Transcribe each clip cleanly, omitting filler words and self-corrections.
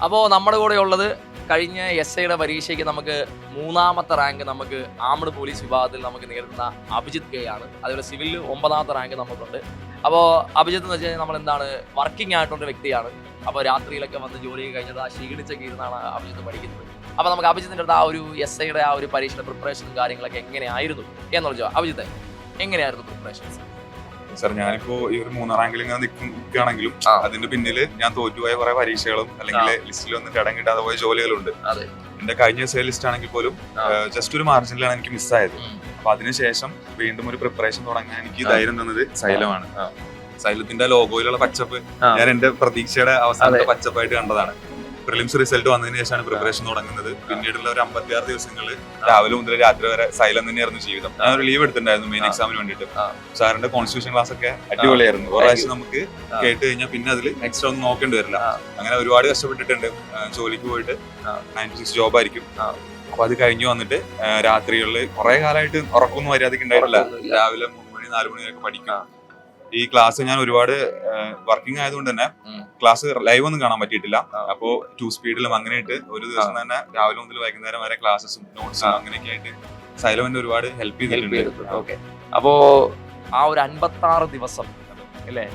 അപ്പോൾ നമ്മുടെ കൂടെ ഉള്ളത് കഴിഞ്ഞ എസ്.ഐയുടെ പരീക്ഷയ്ക്ക് നമുക്ക് 3ാമത്തെ റാങ്ക് നമുക്ക് ആംഡ് പോലീസ് വിഭാഗത്തിൽ നമുക്ക് നേടുന്ന അഭിജിത്ത് കെ ആണ്. അതുപോലെ സിവിലിൽ 9ാമത്തെ റാങ്ക് നമുക്കുണ്ട്. അപ്പോൾ അഭിജിത്ത് എന്ന് വെച്ച് കഴിഞ്ഞാൽ നമ്മൾ എന്താണ് വർക്കിംഗ് ആയിട്ടുള്ള വ്യക്തിയാണ്. അപ്പോൾ രാത്രിയിലൊക്കെ വന്ന് ജോലി കഴിഞ്ഞത് ആ ക്ഷീണിച്ചൊക്കെ ഇരുന്നാണ് അഭിജിത്ത് പഠിക്കുന്നത്. അപ്പോൾ നമുക്ക് അഭിജിത്തിൻ്റെ അടുത്ത് ആ ഒരു എസ്.ഐയുടെ ആ ഒരു പരീക്ഷയുടെ പ്രിപ്പറേഷനും കാര്യങ്ങളൊക്കെ എങ്ങനെയായിരുന്നു എന്നുള്ള അഭിജിത്ത് എങ്ങനെയായിരുന്നു പ്രിപ്പറേഷൻസ്? സാർ, ഞാനിപ്പോ ഈ ഒരു 3ാം റാങ്കിൽ ഇങ്ങനെ നിൽക്കുകയാണെങ്കിലും അതിന്റെ പിന്നില് ഞാൻ തോറ്റുപോയ കുറെ പരീക്ഷകളും അല്ലെങ്കിൽ ലിസ്റ്റിലൊന്നും ഇടം കിട്ടാതെ പോയ ജോലികളുണ്ട്. എന്റെ കഴിഞ്ഞ എസ്.ഐ ലിസ്റ്റ് ആണെങ്കിൽ പോലും ജസ്റ്റ് ഒരു മാർജിനിലാണ് എനിക്ക് മിസ്സായത്. അപ്പൊ അതിനുശേഷം വീണ്ടും ഒരു പ്രിപ്പറേഷൻ തുടങ്ങാൻ എനിക്ക് ധൈര്യം തന്നത് സൈലമാണ്. സൈലത്തിന്റെ ലോഗോയിലുള്ള പച്ചപ്പ് ഞാൻ എന്റെ പ്രതീക്ഷയുടെ അവസാനത്തെ പച്ചപ്പായിട്ട് കണ്ടതാണ്. പ്രിലിംസ് റിസൾട്ട് വന്നതിന് ശേഷമാണ് പ്രിപ്പറേഷൻ തുടങ്ങുന്നത്. പിന്നീടുള്ള ഒരു 56 ദിവസങ്ങളിൽ രാവിലെ മുതൽ രാത്രി വരെ സൈലം തന്നെയായിരുന്നു ജീവിതം. ഞാൻ ഒരു ലീവ് എടുത്തിട്ടുണ്ടായിരുന്നു മെയിൻ എക്സാമിന് വേണ്ടിയിട്ട്. സാറിന്റെ കോൺസ്റ്റിറ്റ്യൂഷൻ ക്ലാസ് ഒക്കെ അടിപൊളിയായിരുന്നു. ഒരു പ്രാവശ്യം നമുക്ക് കേട്ട് കഴിഞ്ഞാൽ പിന്നെ അതിൽ എക്സ്ട്രാ ഒന്നും നോക്കേണ്ടി വരില്ല. അങ്ങനെ ഒരുപാട് കഷ്ടപ്പെട്ടിട്ടുണ്ട്. ജോലിക്ക് പോയിട്ട് 9 to 6 ജോബായിരിക്കും. അപ്പൊ അത് കഴിഞ്ഞു വന്നിട്ട് രാത്രികളിൽ കുറെ കാലമായിട്ട് ഉറക്കൊന്നും മര്യാദക്ക് ഉണ്ടായിട്ടില്ല. രാവിലെ 3 മണി 4 മണി വരെ പഠിക്കാം. ഈ ക്ലാസ് ഞാൻ ഒരുപാട് വർക്കിംഗ് ആയതുകൊണ്ട് തന്നെ ക്ലാസ് ലൈവ് ഒന്നും കാണാൻ പറ്റിയിട്ടില്ല. അപ്പോ 2 സ്പീഡിലും അങ്ങനെയായിട്ട് ഒരു ദിവസം തന്നെ രാവിലെ മുതൽ വൈകുന്നേരം വരെ ക്ലാസ്സും നോട്ട്സും അങ്ങനെയൊക്കെ ആയിട്ട് സൈലം ഒരുപാട് ഹെൽപ്പ് ചെയ്തിട്ടുണ്ട്. അപ്പോ ആ ഒരു 56 ദിവസം അല്ലേ,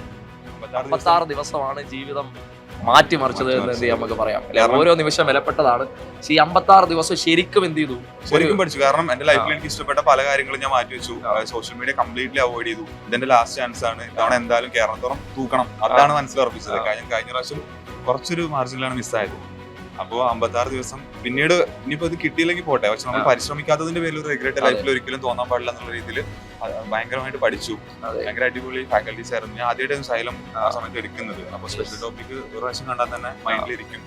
56 ദിവസമാണ് ജീവിതം മാറ്റിമറിച്ചത് എന്ന് നമുക്ക് പറയാം. ഓരോ നിമിഷം വിലപ്പെട്ടതാണ്. ഈ 56 ദിവസം ശരിക്കും എന്ത് ചെയ്തു? ശരിക്കും പഠിച്ചു. കാരണം എന്റെ ലൈഫിൽ എനിക്ക് ഇഷ്ടപ്പെട്ട പല കാര്യങ്ങളും ഞാൻ മാറ്റി വെച്ചു. സോഷ്യൽ മീഡിയ കംപ്ലീറ്റ്ലി അവോയ്ഡ് ചെയ്തു. ഇതെന്റെ ലാസ്റ്റ് ചാൻസ് ആണ്. ഇതവണ എന്തായാലും കേരളത്തോളം തൂക്കണം. അതാണ് മനസ്സിലുറപ്പിച്ചത്. കഴിഞ്ഞ പ്രാവശ്യം കുറച്ചൊരു മാർജിനിലാണ് മിസ്സായത്. അപ്പോ 56 ദിവസം പിന്നീട് ഇനിയിപ്പോ ഇത് കിട്ടിയില്ലെങ്കിൽ പോട്ടെ, പക്ഷെ നമ്മൾ പരിശ്രമിക്കാത്തതിന്റെ പേരിൽ ഒരു റിഗ്രറ്റ് ലൈഫിൽ ഒരിക്കലും തോന്നാൻ പാടില്ല എന്നുള്ള രീതിയിൽ ഭയങ്കരമായിട്ട് പഠിച്ചു. ഭയങ്കര അടിപൊളി ഫാക്കൽറ്റീസ് ആയിരുന്നു. ഞാൻ ആദ്യമായിട്ട് സൈലം ആ സമയത്ത് എടുക്കുന്നത്. അപ്പൊ സ്പെഷ്യൽ ടോപ്പിക് ഒരു പ്രാവശ്യം കണ്ടാൽ തന്നെ മൈൻഡിലിരിക്കും.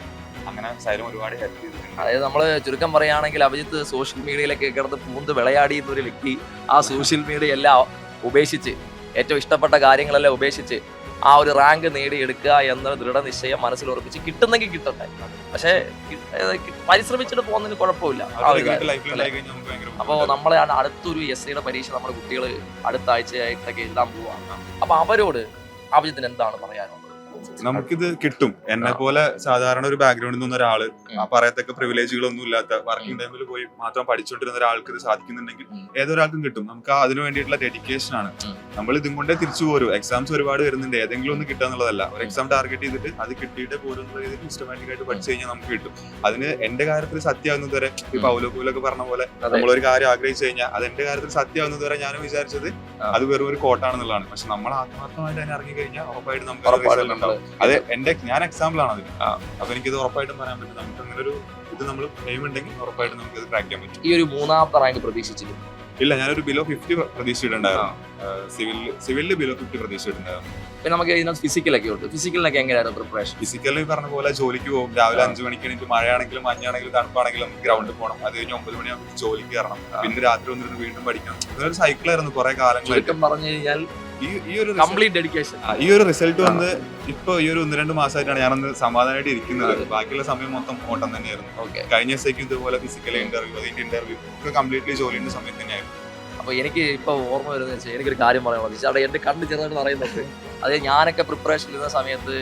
അങ്ങനെ സൈലം ഒരുപാട് ഹെൽപ്പ് ചെയ്തിട്ടുണ്ട്. അതായത് നമ്മള് ചുരുക്കം പറയുകയാണെങ്കിൽ അഭിജിത്ത് സോഷ്യൽ മീഡിയയിലൊക്കെ കിടന്ന് പൂന്ത് വിളയാടിയുന്ന ഒരു വ്യക്തി. ആ സോഷ്യൽ മീഡിയ എല്ലാം ഉപേക്ഷിച്ച് ഏറ്റവും ഇഷ്ടപ്പെട്ട കാര്യങ്ങളെല്ലാം ഉപേക്ഷിച്ച് ആ ഒരു റാങ്ക് നേടിയെടുക്കുക എന്ന ദൃഢനിശ്ചയം മനസ്സിൽ ഉറപ്പിച്ച് കിട്ടുന്നെങ്കിൽ കിട്ടട്ടെ, പക്ഷെ പരിശ്രമിച്ചിട്ട് പോകുന്നതിന് കുഴപ്പമില്ല. അപ്പൊ നമ്മളെ അടുത്തൊരു എസ്.ഐയുടെ പരീക്ഷ നമ്മുടെ കുട്ടികൾ അടുത്ത ആഴ്ചയായിട്ടൊക്കെ എഴുതാൻ പോവാണ്. അപ്പൊ അവരോട് അഭിജിത്തിന് എന്താണ് പറയാനുള്ളത്? നമുക്കിത് കിട്ടും. എന്നെ പോലെ സാധാരണ ഒരു ബാക്ക്ഗ്രൗണ്ടിൽ നിന്ന് ഒരാള് ആ പറയത്തക്ക പ്രിവിലേജുകളൊന്നും ഇല്ലാത്ത വർക്കിംഗ് ടൈമിൽ പോയി മാത്രം പഠിച്ചുകൊണ്ടിരുന്ന ഒരാൾക്ക് ഇത് സാധിക്കുന്നുണ്ടെങ്കിൽ ഏതൊരാൾക്കും കിട്ടും. നമുക്ക് അതിനു വേണ്ടിയിട്ടുള്ള ഡെഡിക്കേഷൻ ആണ്. നമ്മൾ ഇതും കൊണ്ടേ തിരിച്ചു പോരും. എക്സാംസ് ഒരുപാട് വരുന്നുണ്ട്. ഏതെങ്കിലും ഒന്ന് കിട്ടുക എന്നുള്ളതല്ല. ഒരു എക്സാം ടാർഗറ്റ് ചെയ്തിട്ട് അത് കിട്ടിയിട്ട് പോരുന്ന രീതിയിൽ സിസ്റ്റമാറ്റിക് ആയിട്ട് പഠിച്ചു കഴിഞ്ഞാൽ നമുക്ക് കിട്ടും. അതിന് എന്റെ കാര്യത്തിൽ സത്യമാകുന്നത് വരെ ഈ പൗലോക്കെ പറഞ്ഞ പോലെ നമ്മളൊരു കാര്യം ആഗ്രഹിച്ചു കഴിഞ്ഞാൽ അത് എന്റെ കാര്യത്തിൽ സത്യമാകുന്നത് വരെ ഞാനും വിചാരിച്ചത് അത് വെറും ഒരു കോട്ടാണെന്നുള്ളതാണ്. പക്ഷെ നമ്മൾ ആത്മാർത്ഥമായിട്ട് അതിനെ ഇറങ്ങി കഴിഞ്ഞാൽ ഉറപ്പായിട്ട് നമുക്ക് അത് ഞാൻ എക്സാമ്പിൾ ആണ് അതിന്. അപ്പൊ എനിക്കിത് ഉറപ്പായിട്ടും പറയാൻ പറ്റും. നമുക്ക് അങ്ങനെ ഒരു ഇത് നമ്മൾ എയിം ഉണ്ടെങ്കിൽ ഉറപ്പായിട്ടും നമുക്ക് ഇത് ക്രാക്ക് ചെയ്യാൻ പറ്റും. ഈ ഒരു 3ാമത്തെ റാങ്ക് പ്രതീക്ഷിച്ചില്ല? ഇല്ല, ഞാനൊരു ബിലോ 50 പ്രതീക്ഷിച്ചിട്ടുണ്ടായിരുന്നു. സിവിലിൽ ബിലോ 50 പ്രതീക്ഷിച്ചിട്ടുണ്ടായിരുന്നു. പിന്നെ നമുക്ക് ഇതിനകത്ത് ഫിസിക്കലൊക്കെ ഉണ്ട്. ഫിസിക്കലിനൊക്കെ എങ്ങനെയായിരുന്നു പ്രിപ്പറേഷൻ? ഫിസിക്കലി പറഞ്ഞ പോലെ ജോലിക്ക് പോകും. രാവിലെ 5 മണിക്ക് എണീറ്റ് മഴയാണെങ്കിലും മഞ്ഞാണെങ്കിലും തണുപ്പാണെങ്കിലും ഗ്രൗണ്ടിൽ പോകണം. അത് കഴിഞ്ഞ് 9 മണിയാകുമ്പോൾ ജോലിക്ക് കയറണം. പിന്നെ രാത്രി വന്നിരുന്ന് വീണ്ടും പഠിക്കണം. ഇതൊരു സൈക്കിളായിരുന്നു കുറെ കാലങ്ങളായിട്ട്. പറഞ്ഞു കഴിഞ്ഞാൽ ഈ ഒരു റിസൾട്ട് വന്ന് ഇപ്പൊ ഈ ഒരു 1-2 മാസമായിട്ടാണ് ഞാനൊന്ന് സമാധാനമായിട്ട് ഇരിക്കുന്നത്. ബാക്കിയുള്ള സമയം മൊത്തം ഓട്ടം തന്നെയായിരുന്നു. കഴിഞ്ഞ ദിവസത്തേക്ക് ഇതുപോലെ ഫിസിക്കൽ ഇന്റർവ്യൂ, അതിന്റെ ഇന്റർവ്യൂ ഒക്കെ കംപ്ലീറ്റ്ലി ജോലിന്റെ സമയത്ത് തന്നെയായിരുന്നു. അപ്പൊ എനിക്ക് ഇപ്പൊ ഓർമ്മ വരുന്നത് വെച്ചാൽ എനിക്കൊരു കാര്യം പറയാനുള്ളത്, അവിടെ എന്റെ കണ്ണ് ചെറുതായിട്ട് പറയുന്നുണ്ട്. അത് ഞാനൊക്കെ പ്രിപ്പറേഷൻ ഇരുന്ന സമയത്ത്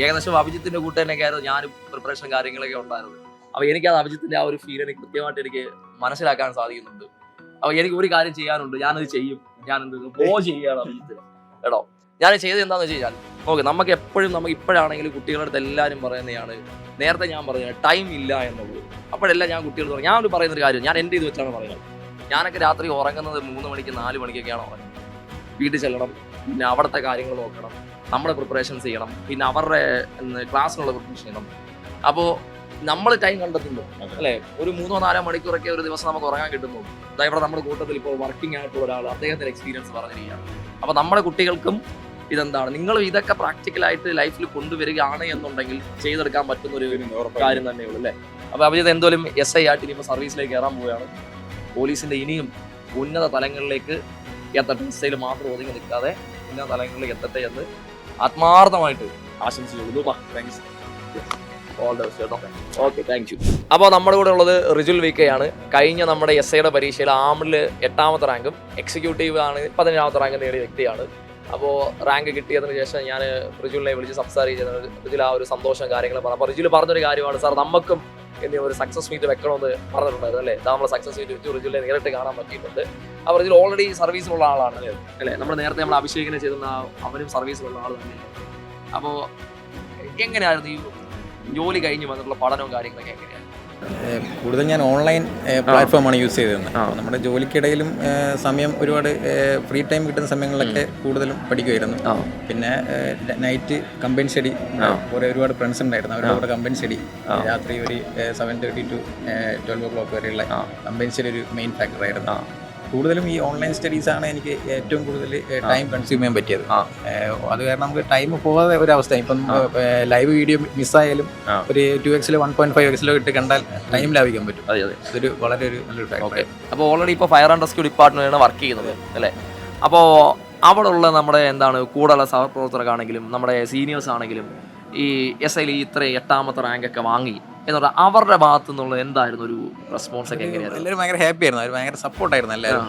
ഏകദേശം അഭിജിത്തിന്റെ കൂട്ടുകാരനൊക്കെ ആയിരുന്നു ഞാനും പ്രിപ്പറേഷൻ കാര്യങ്ങളൊക്കെ ഉണ്ടായിരുന്നു. അപ്പൊ എനിക്കത് അഭിജിത്തിന്റെ ആ ഒരു ഫീൽ എനിക്ക് കൃത്യമായിട്ട് എനിക്ക് മനസ്സിലാക്കാൻ സാധിക്കുന്നുണ്ട്. അപ്പൊ എനിക്ക് ഒരു കാര്യം ചെയ്യാനുണ്ട്, ഞാനത് ചെയ്യും. ഞാൻ ചെയ്യാണ് അഭിജിത്ത് കേട്ടോ. ഞാൻ ചെയ്തത് എന്താന്ന് വെച്ച് കഴിഞ്ഞാൽ നമുക്ക് എപ്പോഴും നമുക്ക് ഇപ്പോഴാണെങ്കിലും കുട്ടികളുടെ അടുത്ത് എല്ലാവരും പറയുന്നതാണ്, നേരത്തെ ഞാൻ പറഞ്ഞത് ടൈം ഇല്ല എന്നുള്ളത്. അപ്പോഴെല്ലാം ഞാൻ കുട്ടികൾ പറഞ്ഞു, ഞാൻ പറയുന്നൊരു കാര്യം ഞാൻ എൻ്റെ ഇത് വെച്ചാണ് പറയുന്നത്. ഞാനൊക്കെ രാത്രി ഉറങ്ങുന്നത് 3 മണിക്ക് 4 മണിക്കൊക്കെയാണ് ഉറങ്ങുന്നത്. വീട്ടിൽ ചെല്ലണം, പിന്നെ അവിടുത്തെ കാര്യങ്ങൾ നോക്കണം, നമ്മുടെ പ്രിപ്പറേഷൻസ് ചെയ്യണം, പിന്നെ അവരുടെ ക്ലാസ്സിനുള്ള പ്രിപ്പറേഷൻ ചെയ്യണം. അപ്പോൾ നമ്മൾ ടൈം കണ്ടെത്തുന്നു അല്ലേ? ഒരു 3-4 മണിക്കൂറൊക്കെ ഒരു ദിവസം നമുക്ക് ഉറങ്ങാൻ കിട്ടുന്നു. ഇവിടെ നമ്മുടെ കൂട്ടത്തിൽ ഇപ്പോൾ വർക്കിംഗ് ആയിട്ടുള്ള ഒരാൾ അദ്ദേഹത്തിന്റെ എക്സ്പീരിയൻസ് പറഞ്ഞിരിക്കുകയാണ്. അപ്പോൾ നമ്മുടെ കുട്ടികൾക്കും ഇതെന്താണ്, നിങ്ങൾ ഇതൊക്കെ പ്രാക്ടിക്കലായിട്ട് ലൈഫിൽ കൊണ്ടുവരികയാണ് എന്നുണ്ടെങ്കിൽ ചെയ്തെടുക്കാൻ പറ്റുന്ന ഒരു കാര്യം തന്നെയുള്ളൂ അല്ലേ? അപ്പോൾ അഭിജിത്ത് എന്തായാലും എസ്.ഐ ആയിട്ട് ഇനിയിപ്പോൾ സർവീസിലേക്ക് കയറാൻ പോവുകയാണ്. പോലീസിന്റെ ഇനിയും ഉന്നത തലങ്ങളിലേക്ക് എത്തട്ടെ. എസ്.ഐയിൽ മാത്രം ഒതുങ്ങി നിൽക്കാതെ ഉന്നത തലങ്ങളിലേക്ക് എത്തട്ടെ എന്ന് ആത്മാർത്ഥമായിട്ട് ആശംസിച്ചുകൊള്ളുന്നു. Okay, thank you. അപ്പോൾ നമ്മുടെ കൂടെ ഉള്ളത് റിജുൽ വി.കെ ആണ്. കഴിഞ്ഞ നമ്മുടെ എസ്.ഐയുടെ പരീക്ഷയിൽ ആംഡിൽ 8ാമത്തെ റാങ്കും എക്സിക്യൂട്ടീവ് ആണ് 15ാമത്തെ റാങ്ക് നേടിയ വ്യക്തിയാണ്. അപ്പോൾ റാങ്ക് കിട്ടിയതിന് ശേഷം ഞാൻ റിജുലിനെ വിളിച്ച് സംസാരിച്ചത് റിജുൽ ആ ഒരു സന്തോഷം കാര്യങ്ങൾ പറഞ്ഞു. അപ്പോൾ റിജുൽ പറഞ്ഞൊരു കാര്യമാണ്, സാർ നമുക്കും ഇനി ഒരു സക്സസ് മീറ്റ് വെക്കണമെന്ന് പറഞ്ഞിട്ടുണ്ടായിരുന്നു അല്ലേ? നമ്മൾ സക്സസ് മീറ്റ് വെച്ചു, റിജുലിനെ നേരിട്ട് കാണാൻ പറ്റിയിട്ടുണ്ട്. അപ്പോൾ റിജുൽ ഓൾറെഡി സർവീസിലുള്ള ആളാണ് അല്ലേ? നമ്മൾ നേരത്തെ നമ്മൾ അഭിഷേകിനെ ചെയ്തുന്ന അവനും സർവീസിലുള്ള ആൾ തന്നെയാണ്. അപ്പോൾ എങ്ങനെയായിരുന്നു ഈ ജോലി കഴിഞ്ഞ് വന്നിട്ടുള്ള പഠനവും കാര്യങ്ങളൊക്കെ എങ്ങനെയാണ്? കൂടുതൽ ഞാൻ ഓൺലൈൻ പ്ലാറ്റ്ഫോമാണ് യൂസ് ചെയ്തിരുന്നത്. നമ്മുടെ ജോലിക്കിടയിലും സമയം ഒരുപാട് ഫ്രീ ടൈം കിട്ടുന്ന സമയങ്ങളിലൊക്കെ കൂടുതലും പഠിക്കുമായിരുന്നു. പിന്നെ നൈറ്റ് കമ്പൈൻ സ്റ്റഡി, ഒരുപാട് ഫ്രണ്ട്സ് ഉണ്ടായിരുന്നു, അവരുടെ കൂടെ കമ്പൈൻ സ്റ്റഡി രാത്രി ഒരു 7:30 to 12 o'clock വരെയുള്ള കമ്പൈൻ സ്റ്റഡി ഒരു മെയിൻ ഫാക്ടറായിരുന്നു. കൂടുതലും ഈ ഓൺലൈൻ സ്റ്റഡീസ് ആണ് എനിക്ക് ഏറ്റവും കൂടുതൽ ടൈം കൺസ്യൂം ചെയ്യാൻ പറ്റിയത്. അത് കാരണം നമുക്ക് ടൈം പോകാതെ ഒരവസ്ഥ. ഇപ്പം ലൈവ് വീഡിയോ മിസ്സായാലും ഒരു 2x 1.5x ഇട്ട് കണ്ടാൽ ടൈം ലാഭിക്കാൻ പറ്റും. അതൊരു വളരെ ഒരു നല്ലൊരു ഫാക്ടർ. അപ്പോൾ ഓൾറെഡി ഇപ്പോൾ ഫയർ ആൻഡ് റെസ്ക്യൂ ഡിപ്പാർട്ട്മെന്റാണ് വർക്ക് ചെയ്യുന്നത് അല്ലേ? അപ്പോൾ അവിടെ ഉള്ള നമ്മുടെ എന്താണ് കൂടെയുള്ള സഹപ്രവർത്തകർക്കാണെങ്കിലും നമ്മുടെ സീനിയേഴ്സ് ആണെങ്കിലും ഈ SIയിൽ ഇത്ര 8ാമത്തെ റാങ്കൊക്കെ വാങ്ങി എന്ന് അവരുടെ ഭാഗത്തു നിന്നുള്ള എന്തായിരുന്നു ഒരു റെസ്പോൺസ് ഒക്കെ എങ്ങനെയായിരുന്നു? എല്ലാവരും ഭയങ്കര ഹാപ്പി ആയിരുന്നു, അവർ ഭയങ്കര സപ്പോർട്ടായിരുന്നു എല്ലാവരും.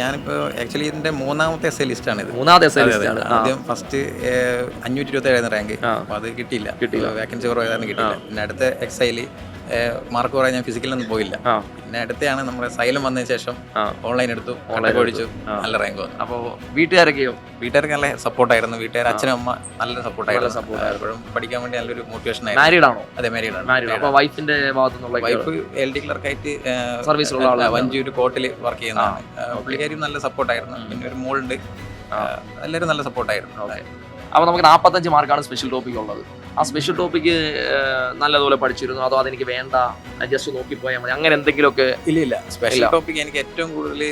ഞാനിപ്പോൾ ആക്ച്വലി ഇതിന്റെ 3ാമത്തെ SI ലിസ്റ്റാണ് ഇത്. 3ാമത്തെ SI ലിസ്റ്റാണ്. ആദ്യം ഫസ്റ്റ് 527 റാങ്ക്, അപ്പോൾ അത് കിട്ടിയില്ല, വേക്കൻസി കുറവായിരുന്നു, കിട്ടിയില്ല. പിന്നെ അടുത്ത XIയിൽ മാർക്ക് കുറയാൻ ഞാൻ ഫിസിക്കലൊന്നും പോയില്ല. പിന്നെ അടുത്താണ് നമ്മുടെ സൈലം വന്നതിന് ശേഷം ഓൺലൈൻ എടുത്തു, പഠിച്ചു, നല്ല റാങ്ക് വന്നു. അപ്പോൾ വീട്ടുകാരൊക്കെയോ? വീട്ടുകാർക്ക് നല്ല സപ്പോർട്ടായിരുന്നു. വീട്ടുകാർ അച്ഛനും അമ്മ നല്ല സപ്പോർട്ടായിരുന്നു. എപ്പോഴും പഠിക്കാൻ വേണ്ടി നല്ലൊരു മോട്ടിവേഷൻ ആയിരുന്നു. മാരീഡ് ആണോ? അതെ, മാരീഡ് ആണ്. അപ്പോൾ വൈഫിന്റെ ഭാഗത്തുനിന്നുള്ള വൈഫ് LD ക്ലർക്കായിട്ട് സർവീസിലുള്ള ആളാണ്, വഞ്ചൂർ കോർട്ടിൽ വർക്ക് ചെയ്യുന്നതാണ്. പുള്ളിക്കാരും നല്ല സപ്പോർട്ടായിരുന്നു. പിന്നെ ഒരു മോളുണ്ട്, എല്ലാവരും നല്ല സപ്പോർട്ടായിരുന്നു. അപ്പോൾ നമുക്ക് 45 മാർക്കാണ് സ്പെഷ്യൽ ടോപ്പിക് ഉള്ളത്. ആ സ്പെഷ്യൽ ടോപ്പിക്ക് നല്ലതുപോലെ പഠിച്ചിരുന്നു, അതോ അതെനിക്ക് വേണ്ട ജസ്റ്റ് നോക്കിപ്പോയാൽ മതി, അങ്ങനെ എന്തെങ്കിലുമൊക്കെ? ഇല്ല, സ്പെഷ്യൽ ടോപ്പിക് എനിക്ക് ഏറ്റവും കൂടുതൽ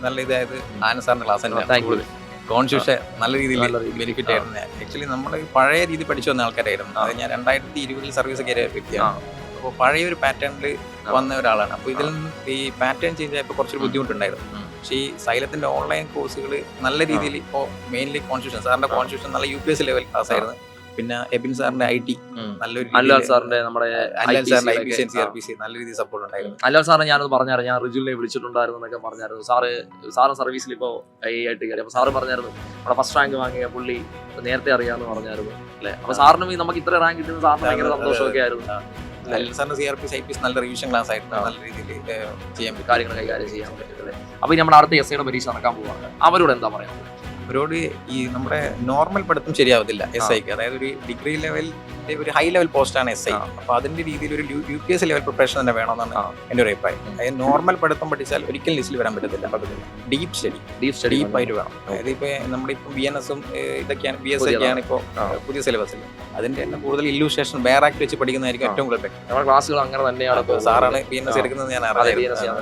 നല്ല ഇതായത് ആനന്ദ് സാറിന്റെ ക്ലാസ് തന്നെ. കോൺഫ്യൂഷൻ നല്ല രീതിയിൽ ബെനിഫിറ്റ് ആയിരുന്നു. ആക്ച്വലി നമ്മൾ പഴയ രീതി പഠിച്ചു വന്ന ആൾക്കാരായിരുന്നു. അത് ഞാൻ 2020 സർവീസ് കയറിയ വ്യക്തിയാണ്. അപ്പോൾ പഴയ ഒരു പാറ്റേണിൽ വന്ന ഒരാളാണ്. അപ്പോൾ ഇതിൽ ഈ പാറ്റേൺ ചേഞ്ച് ആയപ്പോൾ കുറച്ചൊരു ബുദ്ധിമുട്ടുണ്ടായിരുന്നു. പക്ഷേ ഈ സൈലത്തിന്റെ ഓൺലൈൻ കോഴ്സുകൾ നല്ല രീതിയിൽ ഇപ്പോൾ മെയിൻലി കോൺസ്റ്റിറ്റ്യൂഷൻ സാറിന്റെ കോൺസ്റ്റിറ്റ്യൂഷൻ നല്ല UPS ലെവൽ ക്ലാസ് ആയിരുന്നു. പിന്നെ എബിൻ സാറിന്റെ IT നല്ലൊരു, അല്ലാൽ സാറിന്റെ നമ്മുടെ CRPC നല്ല രീതിയിൽ സപ്പോർട്ട് ഉണ്ടായിരുന്നു. അല്ലാൽ സാറിനെ ഞാനത് പറഞ്ഞായിരുന്നു, ഞാൻ റിജുലിനെ വിളിച്ചിട്ടുണ്ടായിരുന്നു എന്നൊക്കെ പറഞ്ഞായിരുന്നു. സാറ് സർവീസിൽ ഇപ്പോൾ ആയിട്ട് കയറി. അപ്പോൾ സാറ് പറഞ്ഞായിരുന്നു നമ്മുടെ ഫസ്റ്റ് റാങ്ക് വാങ്ങിയ പുള്ളി നേരത്തെ അറിയാമെന്ന് പറഞ്ഞായിരുന്നു അല്ലേ? അപ്പോൾ സാറിനും നമുക്ക് ഇത്ര റാങ്ക് കിട്ടുന്നത് സാറിന് ഭയങ്കര സന്തോഷമൊക്കെ ആയിരുന്നു. സാറിന്റെ CRPC IPS നല്ല റിവിഷൻ ക്ലാസ് ആയിരുന്നു, നല്ല രീതിയിൽ ചെയ്യാൻ പറ്റും, കാര്യങ്ങൾ കൈകാര്യം ചെയ്യാൻ പറ്റും. അപ്പോൾ നമ്മുടെ അടുത്ത SIയുടെ പരീക്ഷ നടക്കാൻ പോവാണ്, അവരോട് എന്താ പറയുക? അവരോട് ഈ നമ്മുടെ നോർമൽ പഠിത്തം ശരിയാവത്തില്ല SIക്ക്. അതായത് ഒരു ഡിഗ്രി ലെവലിന്റെ ഒരു ഹൈ ലെവൽ പോസ്റ്റാണ് SI. അപ്പോൾ അതിന്റെ രീതിയിൽ ഒരു UPS ലെവൽ പ്രിപ്പറേഷൻ തന്നെ വേണമെന്നാണ് എൻ്റെ ഒരു അഭിപ്രായം. അതായത് നോർമൽ പഠിത്തം പഠിച്ചാൽ ഒരിക്കലും ലിസ്റ്റിൽ വരാൻ പറ്റത്തില്ല. ഡീപ്പ് സ്റ്റഡി ഡീപ്പായിട്ട് വേണം. അതായത് ഇപ്പോൾ നമ്മുടെ ഇപ്പോൾ BNSഉം ഇതൊക്കെയാണ്, BS ഒക്കെയാണ് ഇപ്പോൾ പുതിയ സിലബസിൽ. അതിന്റെ തന്നെ കൂടുതൽ ഇല്യൂസ്ട്രേഷൻ ബെയർ ആക്ട് വെച്ച് പഠിക്കുന്നതായിരിക്കും ഏറ്റവും കൂടുതൽ. നമ്മുടെ ക്ലാസ്സുകൾ അങ്ങനെ തന്നെയാണ്. സാറാണ് BNS എടുക്കുന്നത് ഞാൻ അറിയാം.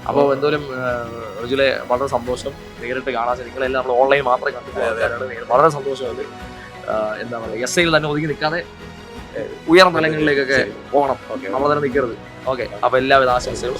അപ്പോൾ എന്തായാലും റിജുലെ വളരെ സന്തോഷം, നേരിട്ട് കാണാൻ. നിങ്ങളെല്ലാം നമ്മൾ ഓൺലൈൻ മാത്രമേ കണ്ടിട്ടുള്ളൂ, വളരെ സന്തോഷമുണ്ട്. എന്താ പറയുക, SIയിൽ തന്നെ ഒതുങ്ങി നിൽക്കാതെ ഉയർന്ന തലങ്ങളിലേക്കൊക്കെ പോകണം, നമ്മൾ തന്നെ നിൽക്കരുത്. ഓക്കെ, അപ്പോൾ എല്ലാവിധ ആശംസകളും.